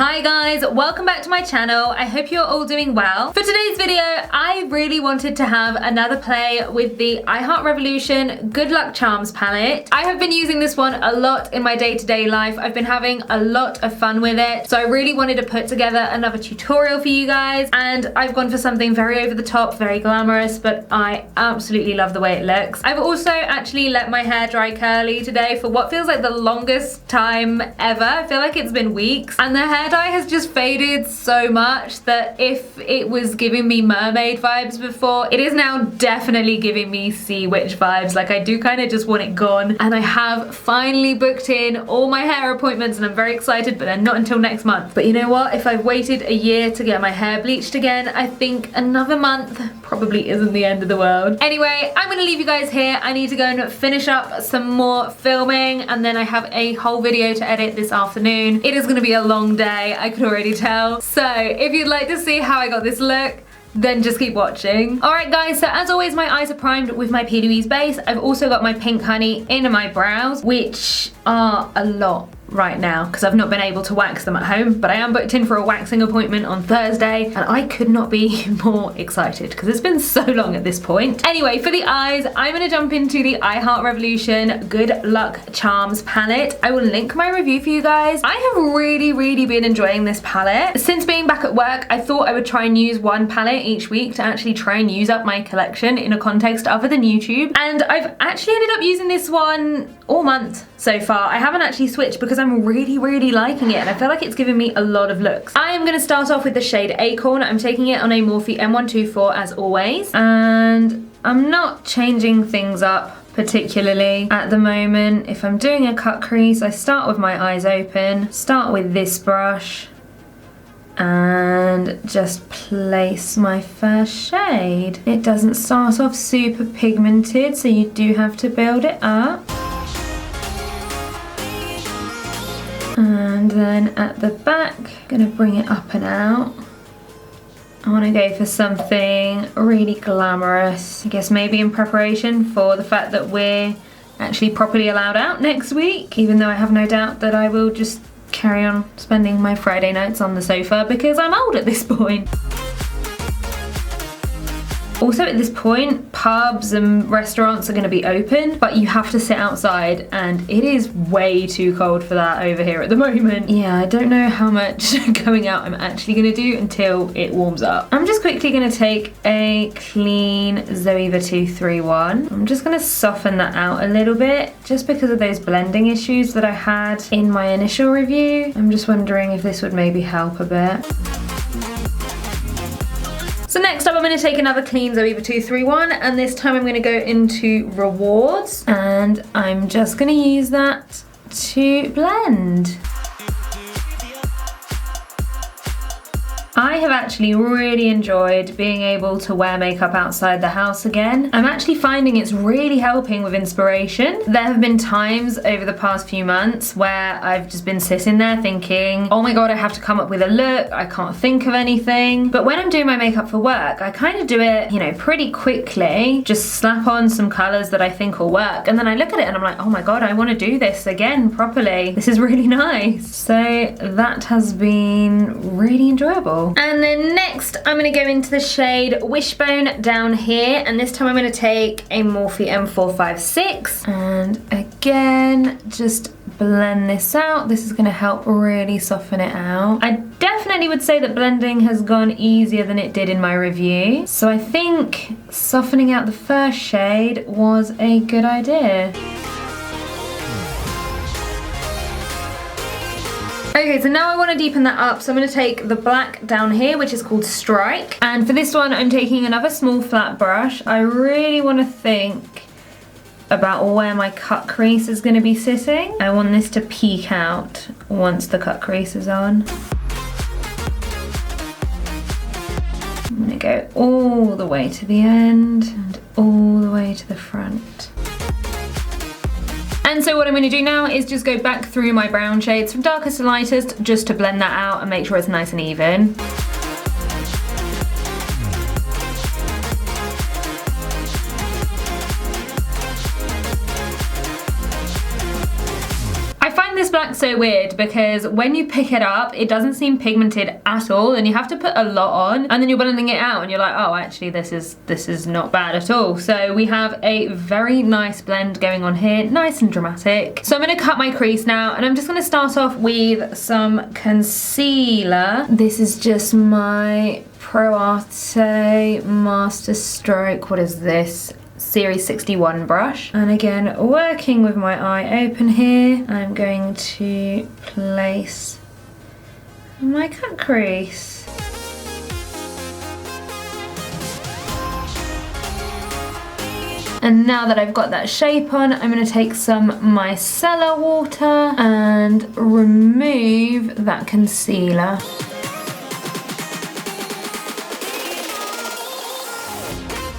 Hi guys, welcome back to my channel. I hope you're all doing well. For today's video, I really wanted to have another play with the I Heart Revolution Good Luck Charms palette. I have been using this one a lot in my day-to-day life. I've been having a lot of fun with it, so I really wanted to put together another tutorial for you guys, and I've gone for something very over the top, very glamorous, but I absolutely love the way it looks. I've also actually let my hair dry curly today for what feels like the longest time ever. I feel like it's been weeks, and the hair dye has just faded so much that if it was giving me mermaid vibes before, it is now definitely giving me sea witch vibes. Like, I do kind of just want it gone, and I have finally booked in all my hair appointments and I'm very excited, but they're not until next month. But you know what, if I've waited a year to get my hair bleached again, I think another month probably isn't the end of the world. Anyway, I'm gonna leave you guys here. I need to go and finish up some more filming, and then I have a whole video to edit this afternoon. It is gonna be a long day, I could already tell. So if you'd like to see how I got this look, then just keep watching. Alright guys, so as always my eyes are primed with my P. Louise base. I've also got my Pink Honey in my brows, which are a lot right now because I've not been able to wax them at home, but I am booked in for a waxing appointment on Thursday, and I could not be more excited because it's been so long at this point. Anyway, for the eyes, I'm gonna jump into the I Heart Revolution Good Luck Charms palette. I will link my review for you guys. I have really been enjoying this palette. Since being back at work, I thought I would try and use one palette each week to actually try and use up my collection in a context other than YouTube, and I've actually ended up using this one all month so far. I haven't actually switched because I'm really liking it, and I feel like it's giving me a lot of looks. I am going to start off with the shade Acorn. I'm taking it on a Morphe M124 as always, and I'm not changing things up particularly at the moment. If I'm doing a cut crease, I start with my eyes open, start with this brush, and just place my first shade. It doesn't start off super pigmented, so you do have to build it up. And then at the back, gonna bring it up and out. I want to go for something really glamorous, I guess maybe in preparation for the fact that we're actually properly allowed out next week, even though I have no doubt that I will just carry on spending my Friday nights on the sofa because I'm old at this point. Also at this point, pubs and restaurants are going to be open, but you have to sit outside, and it is way too cold for that over here at the moment. Yeah, I don't know how much going out I'm actually going to do until it warms up. I'm just quickly going to take a clean Zoeva 231. I'm just going to soften that out a little bit, just because of those blending issues that I had in my initial review. I'm just wondering if this would maybe help a bit. So next up, I'm going to take another clean Zoeva 231, and this time I'm going to go into Rewards, and I'm just going to use that to blend. I have actually really enjoyed being able to wear makeup outside the house again. I'm actually finding it's really helping with inspiration. There have been times over the past few months where I've just been sitting there thinking, oh my god, I have to come up with a look, I can't think of anything. But when I'm doing my makeup for work, I kind of do it, you know, pretty quickly, just slap on some colours that I think will work, and then I look at it and I'm like, oh my god, I want to do this again properly. This is really nice. So that has been really enjoyable. And then next, I'm going to go into the shade Wishbone down here, and this time I'm going to take a Morphe M456, and again, just blend this out. This is going to help really soften it out. I definitely would say that blending has gone easier than it did in my review, so I think softening out the first shade was a good idea. Okay, so now I want to deepen that up, so I'm going to take the black down here, which is called Strike, and for this one I'm taking another small flat brush. I really want to think about where my cut crease is going to be sitting. I want this to peek out once the cut crease is on. I'm going to go all the way to the end and all the way to the front. And so what I'm going to do now is just go back through my brown shades from darkest to lightest, just to blend that out and make sure it's nice and even. so weird because when you pick it up, it doesn't seem pigmented at all, and you have to put a lot on, and then you're blending it out and you're like, oh, actually this is not bad at all. So we have a very nice blend going on here, nice and dramatic. So I'm gonna cut my crease now, and I'm just gonna start off with some concealer. This is just my Pro Arte Master Stroke, what is this? Series 61 brush. And again, working with my eye open here, I'm going to place my cut crease. And now that I've got that shape on, I'm going to take some micellar water and remove that concealer.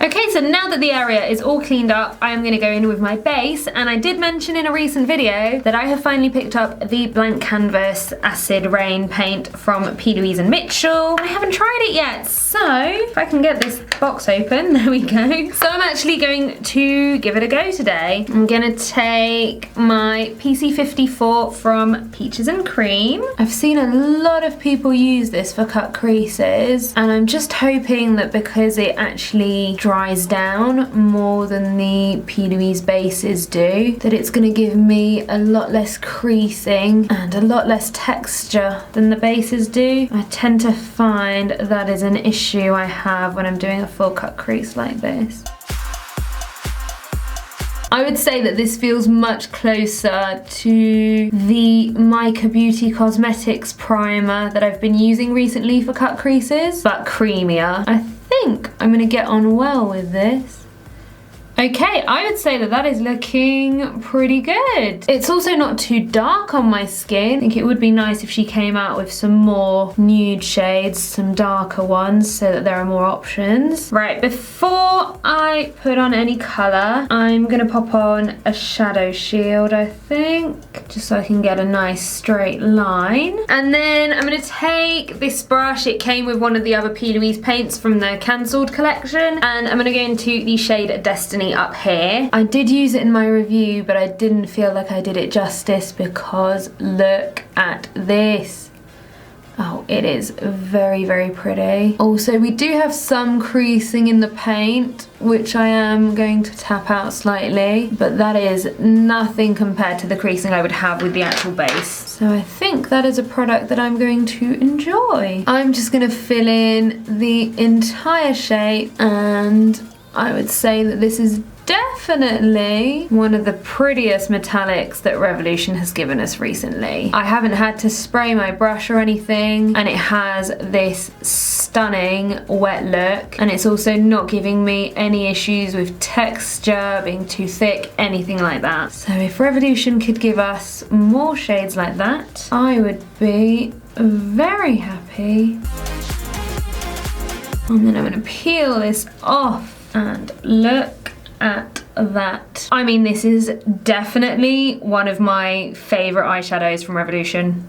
Okay, so now that the area is all cleaned up, I am going to go in with my base, and I did mention in a recent video that I have finally picked up the Blank Canvas Acid Rain paint from P. Louise and Mitchell. I haven't tried it yet, so if I can get this box open, there we go. So I'm actually going to give it a go today. I'm going to take my PC54 from Peaches and Cream. I've seen a lot of people use this for cut creases, and I'm just hoping that because it actually dries down more than the P. Louise bases do, that it's going to give me a lot less creasing and a lot less texture than the bases do. I tend to find that is an issue I have when I'm doing a full cut crease like this. I would say that this feels much closer to the Mica Beauty Cosmetics primer that I've been using recently for cut creases, but creamier. I think I'm gonna get on well with this. Okay, I would say that that is looking pretty good. It's also not too dark on my skin. I think it would be nice if she came out with some more nude shades, some darker ones, so that there are more options. Right, before I put on any colour, I'm gonna pop on a shadow shield, I think, just so I can get a nice straight line. And then I'm gonna take this brush. It came with one of the other P. Louise paints from the cancelled collection, and I'm gonna go into the shade Destiny up here. I did use it in my review, but I didn't feel like I did it justice because look at this. Oh, it is very, very pretty. Also, we do have some creasing in the paint, which I am going to tap out slightly, but that is nothing compared to the creasing I would have with the actual base. So I think that is a product that I'm going to enjoy. I'm just gonna fill in the entire shape, and I would say that this is definitely one of the prettiest metallics that Revolution has given us recently. I haven't had to spray my brush or anything, and it has this stunning wet look, and it's also not giving me any issues with texture, being too thick, anything like that. So if Revolution could give us more shades like that, I would be very happy. And then I'm gonna peel this off, and look at that. I mean, this is definitely one of my favourite eyeshadows from Revolution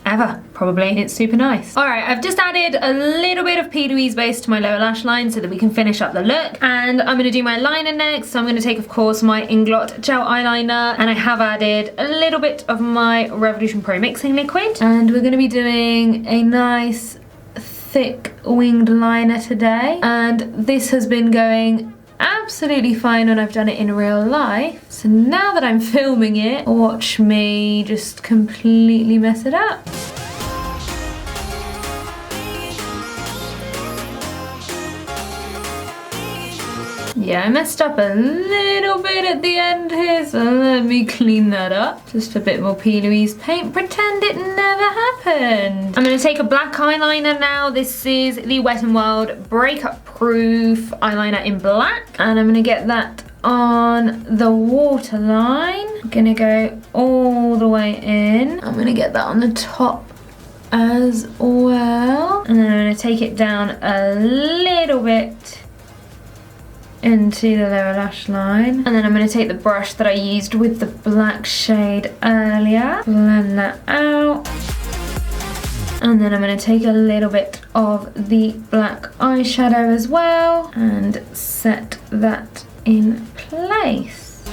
ever, probably. It's super nice. Alright, I've just added a little bit of P. Louise base to my lower lash line so that we can finish up the look, and I'm going to do my liner next. So I'm going to take, of course, my Inglot gel eyeliner, and I have added a little bit of my Revolution Pro mixing liquid, and we're going to be doing a nice thick winged liner today, and this has been going absolutely fine when I've done it in real life. So now that I'm filming it, watch me just completely mess it up. Yeah, I messed up a little bit at the end here, so let me clean that up. Just a bit more P. Louise paint, pretend it never happened. I'm going to take a black eyeliner now. This is the Wet n Wild Breakup Proof eyeliner in black, and I'm going to get that on the waterline. I'm going to go all the way in. I'm going to get that on the top as well, and then I'm going to take it down a little bit into the lower lash line, and then I'm going to take the brush that I used with the black shade earlier, blend that out, and then I'm going to take a little bit of the black eyeshadow as well and set that in place.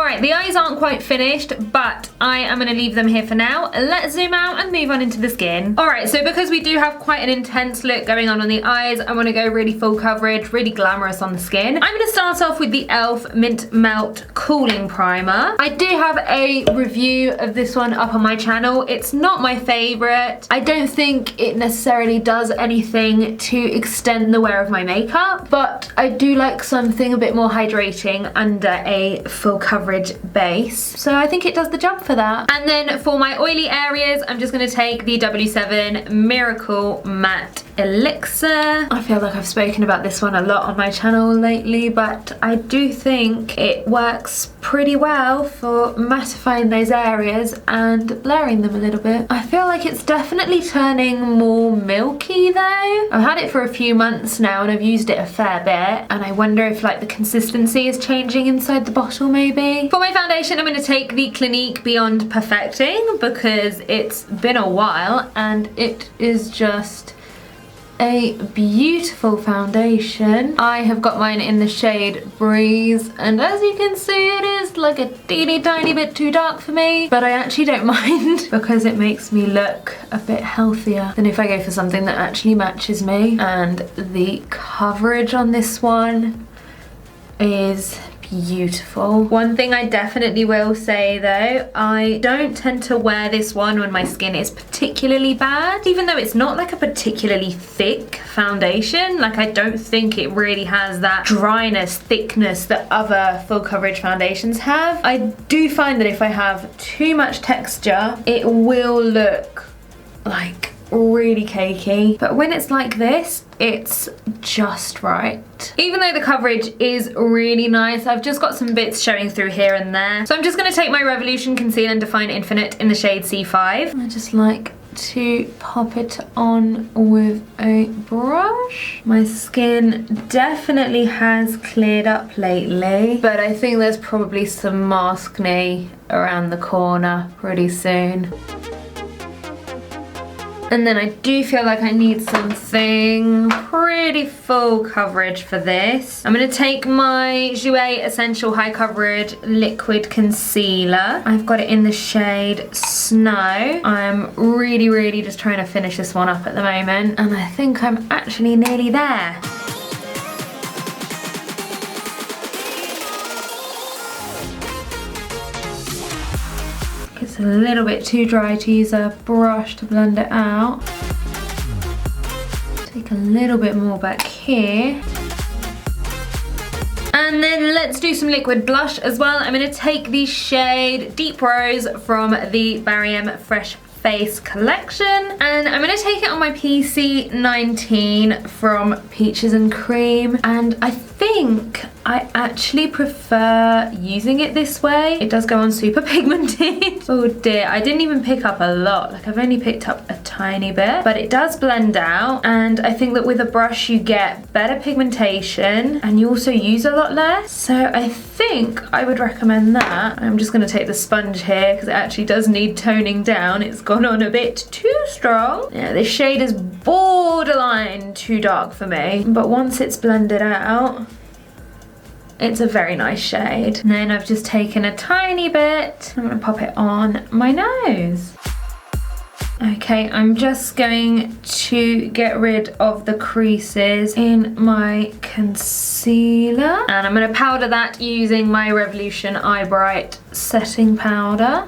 Alright, the eyes aren't quite finished, but I am going to leave them here for now. Let's zoom out and move on into the skin. Alright, so because we do have quite an intense look going on the eyes, I want to go really full coverage, really glamorous on the skin. I'm going to start off with the e.l.f. Mint Melt Cooling Primer. I do have a review of this one up on my channel. It's not my favourite. I don't think it necessarily does anything to extend the wear of my makeup, but I do like something a bit more hydrating under a full coverage base. So I think it does the job for that. And then for my oily areas, I'm just going to take the W7 Miracle Matte Elixir. I feel like I've spoken about this one a lot on my channel lately, but I do think it works pretty well for mattifying those areas and blurring them a little bit. I feel like it's definitely turning more milky though. I've had it for a few months now and I've used it a fair bit, and I wonder if like the consistency is changing inside the bottle maybe. For my foundation, I'm going to take the Clinique Beyond Perfecting because it's been a while and it is just a beautiful foundation. I have got mine in the shade Breeze, and as you can see, it is like a teeny tiny bit too dark for me, but I actually don't mind because it makes me look a bit healthier than if I go for something that actually matches me. And the coverage on this one is beautiful. One thing I definitely will say though, I don't tend to wear this one when my skin is particularly bad, even though it's not like a particularly thick foundation. Like I don't think it really has that dryness, thickness that other full coverage foundations have. I do find that if I have too much texture, it will look like really cakey, but when it's like this, it's just right. Even though the coverage is really nice, I've just got some bits showing through here and there. So I'm just going to take my Revolution Conceal and Define Infinite in the shade C5. I just like to pop it on with a brush. My skin definitely has cleared up lately, but I think there's probably some maskne around the corner pretty soon. And then I do feel like I need something pretty full coverage for this. I'm going to take my Jouer Essential High Coverage Liquid Concealer. I've got it in the shade Snow. I'm really just trying to finish this one up at the moment, and I think I'm actually nearly there. It's a little bit too dry to use a brush to blend it out. Take a little bit more back here. And then let's do some liquid blush as well. I'm going to take the shade Deep Rose from the Barry M Fresh Face collection, and I'm going to take it on my PC19 from Peaches and Cream, and I think I actually prefer using it this way. It does go on super pigmented. Oh dear, I didn't even pick up a lot. Like I've only picked up a tiny bit, but it does blend out, and I think that with a brush you get better pigmentation and you also use a lot less. So I think I would recommend that. I'm just going to take the sponge here because it actually does need toning down. It's gone on a bit too strong. Yeah, this shade is borderline too dark for me, but once it's blended out, it's a very nice shade. And then I've just taken a tiny bit. I'm going to pop it on my nose. Okay, I'm just going to get rid of the creases in my concealer. And I'm going to powder that using my Revolution Eye Bright setting powder.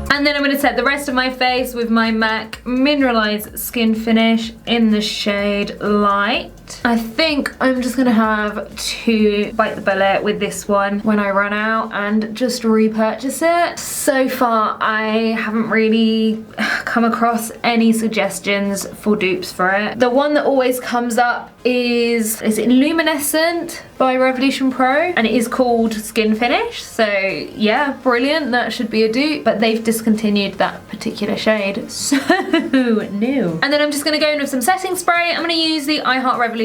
And then I'm going to set the rest of my face with my MAC Mineralized Skin Finish in the shade Light. I think I'm just going to have to bite the bullet with this one when I run out and just repurchase it. So far, I haven't really come across any suggestions for dupes for it. The one that always comes up is it Luminescent by Revolution Pro, and it is called Skin Finish. So yeah, brilliant, that should be a dupe, but they've discontinued that particular shade, so new. And then I'm just going to go in with some setting spray. I'm going to use the I Heart Revolution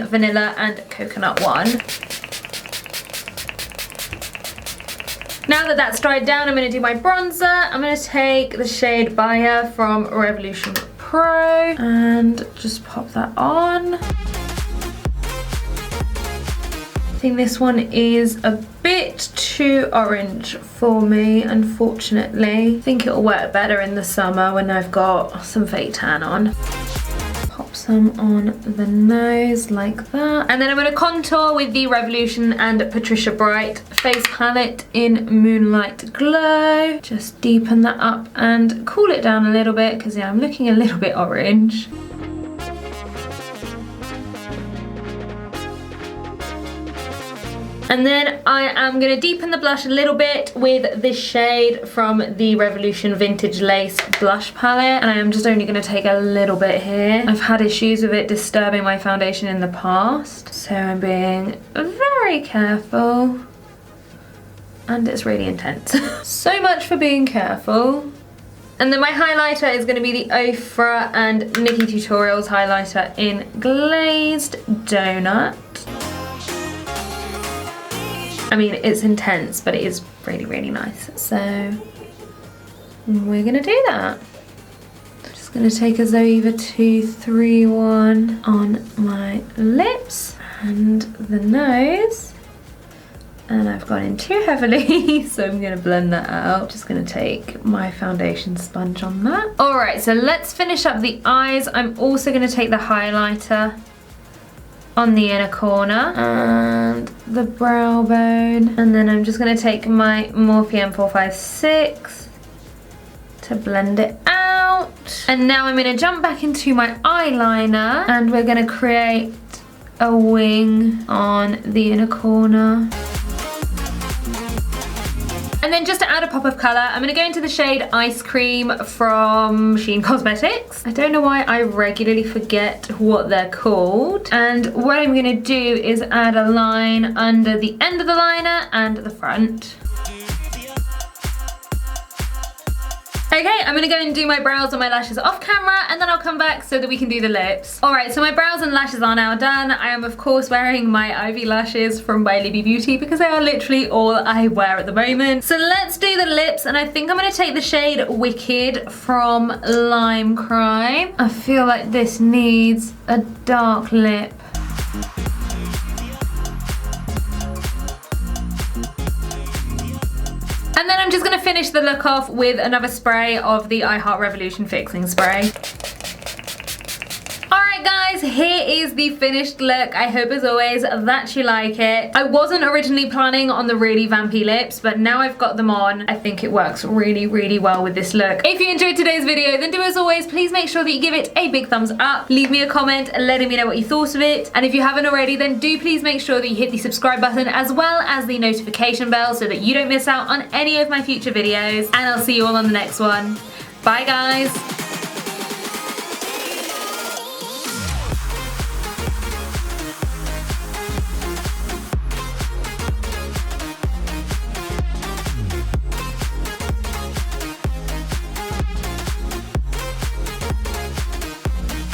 Vanilla and Coconut one. Now that that's dried down, I'm going to do my bronzer. I'm going to take the shade Bayer from Revolution Pro and just pop that on. I think this one is a bit too orange for me, unfortunately. I think it'll work better in the summer when I've got some fake tan on. Pop some on the nose like that. And then I'm going to contour with the Revolution and Patricia Bright face palette in Moonlight Glow. Just deepen that up and cool it down a little bit because yeah, I'm looking a little bit orange. And then I am going to deepen the blush a little bit with this shade from the Revolution Vintage Lace Blush Palette. And I am just only going to take a little bit here. I've had issues with it disturbing my foundation in the past, so I'm being very careful. And it's really intense. So much for being careful. And then my highlighter is going to be the Ofra and Nikki Tutorials highlighter in Glazed Donut. I mean, it's intense, but it is really, really nice. So we're gonna do that. I'm just gonna take a Zoeva 231 on my lips and the nose. And I've gone in too heavily, so I'm gonna blend that out. Just gonna take my foundation sponge on that. All right, so let's finish up the eyes. I'm also gonna take the highlighter on the inner corner and the brow bone, and then I'm just going to take my Morphe M456 to blend it out. And now I'm going to jump back into my eyeliner and we're going to create a wing on the inner corner. And then just to add a pop of colour, I'm going to go into the shade Ice Cream from Shein Cosmetics. I don't know why I regularly forget what they're called. And what I'm going to do is add a line under the end of the liner and the front. Okay, I'm gonna go and do my brows and my lashes off camera and then I'll come back so that we can do the lips. Alright, so my brows and lashes are now done. I am of course wearing my Ivy lashes from by Libby Beauty because they are literally all I wear at the moment. So let's do the lips, and I think I'm gonna take the shade Wicked from Lime Crime. I feel like this needs a dark lip. And then I'm just gonna finish the look off with another spray of the I Heart Revolution Fixing Spray. Alright guys, here is the finished look. I hope as always that you like it. I wasn't originally planning on the really vampy lips, but now I've got them on, I think it works really, really well with this look. If you enjoyed today's video, then do as always, please make sure that you give it a big thumbs up. Leave me a comment letting me know what you thought of it. And if you haven't already, then do please make sure that you hit the subscribe button as well as the notification bell so that you don't miss out on any of my future videos. And I'll see you all on the next one. Bye guys.